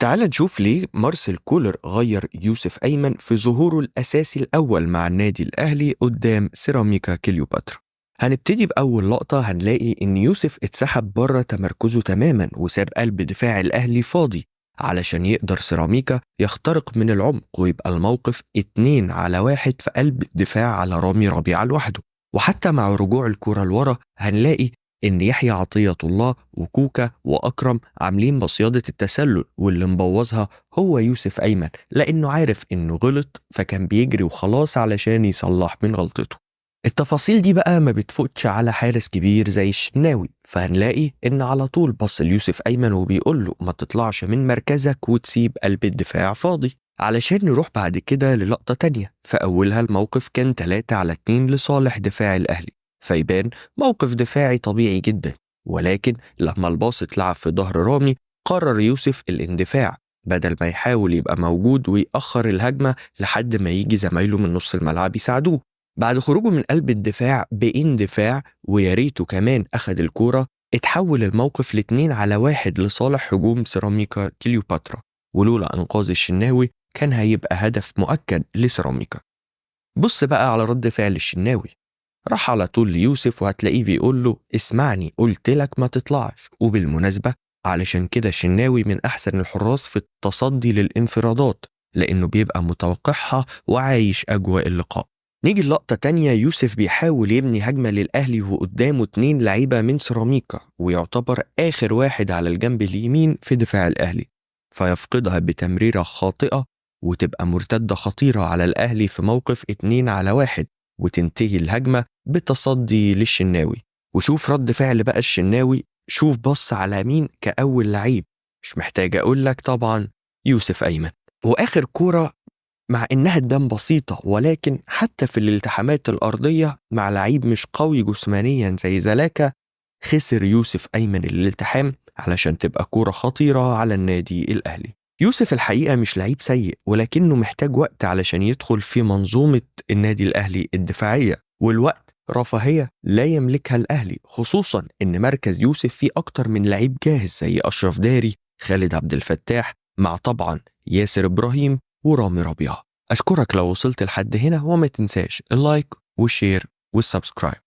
تعال نشوف ليه مارسيل كولر غير يوسف أيمن في ظهوره الأساسي الأول مع النادي الأهلي قدام سيراميكا كليوباترا. هنبتدي بأول لقطة، هنلاقي إن يوسف اتسحب بره تمركزه تماما وساب قلب دفاع الأهلي فاضي علشان يقدر سيراميكا يخترق من العمق ويبقى الموقف 2-1 في قلب الدفاع على رامي ربيعة لوحده. وحتى مع رجوع الكرة لورا هنلاقي إن يحيى عطية الله وكوكا وأكرم عاملين مصيدة التسلل، واللي مبوظها هو يوسف أيمن لأنه عارف إنه غلط فكان بيجري وخلاص علشان يصلح من غلطته. التفاصيل دي بقى ما بتفوتش على حارس كبير زي الشناوي، فهنلاقي إن على طول بص ليوسف أيمن وبيقول له ما تطلعش من مركزك وتسيب قلب الدفاع فاضي. علشان نروح بعد كده للقطة تانية، فأولها الموقف كان 3-2 لصالح دفاع الأهلي، فيبان موقف دفاعي طبيعي جدا. ولكن لما الباص اتلعب في ظهر رامي قرر يوسف الاندفاع بدل ما يحاول يبقى موجود ويأخر الهجمة لحد ما يجي زمايله من نص الملعب يساعدوه. بعد خروجه من قلب الدفاع باندفاع وياريته كمان أخد الكورة، اتحول الموقف ل2-1 لصالح هجوم سيراميكا كليوباترا، ولولا أنقاذ الشناوي كان هيبقى هدف مؤكد لسيراميكا. بص بقى على رد فعل الشناوي، راح على طول ليوسف وهتلاقيه بيقول له اسمعني قلت لك ما تطلعش. وبالمناسبة علشان كده الشناوي من أحسن الحراس في التصدي للانفرادات لأنه بيبقى متوقعها وعايش أجواء اللقاء. نيجي اللقطة تانية، يوسف بيحاول يبني هجمة للأهلي وقدامه 2 لعيبة من سيراميكا ويعتبر آخر واحد على الجنب اليمين في دفاع الأهلي، فيفقدها بتمريرة خاطئة وتبقى مرتدة خطيرة على الأهلي في موقف 2-1، وتنتهي الهجمة بتصدي للشناوي. وشوف رد فعل بقى الشناوي، شوف بص على مين كأول لعيب، مش محتاج أقول لك طبعا يوسف أيمن. وآخر كورة مع إنها تبان بسيطة، ولكن حتى في الالتحامات الأرضية مع لعيب مش قوي جسمانيا زي زلاكا خسر يوسف أيمن الالتحام علشان تبقى كورة خطيرة على النادي الأهلي. يوسف الحقيقة مش لعيب سيء، ولكنه محتاج وقت علشان يدخل في منظومة النادي الأهلي الدفاعية، والوقت رفاهية لا يملكها الأهلي، خصوصا إن مركز يوسف فيه أكتر من لعيب جاهز زي أشرف داري، خالد عبد الفتاح، مع طبعا ياسر إبراهيم ورامي ربيعة. أشكرك لو وصلت لحد هنا، وما تنساش اللايك والشير والسبسكرايب.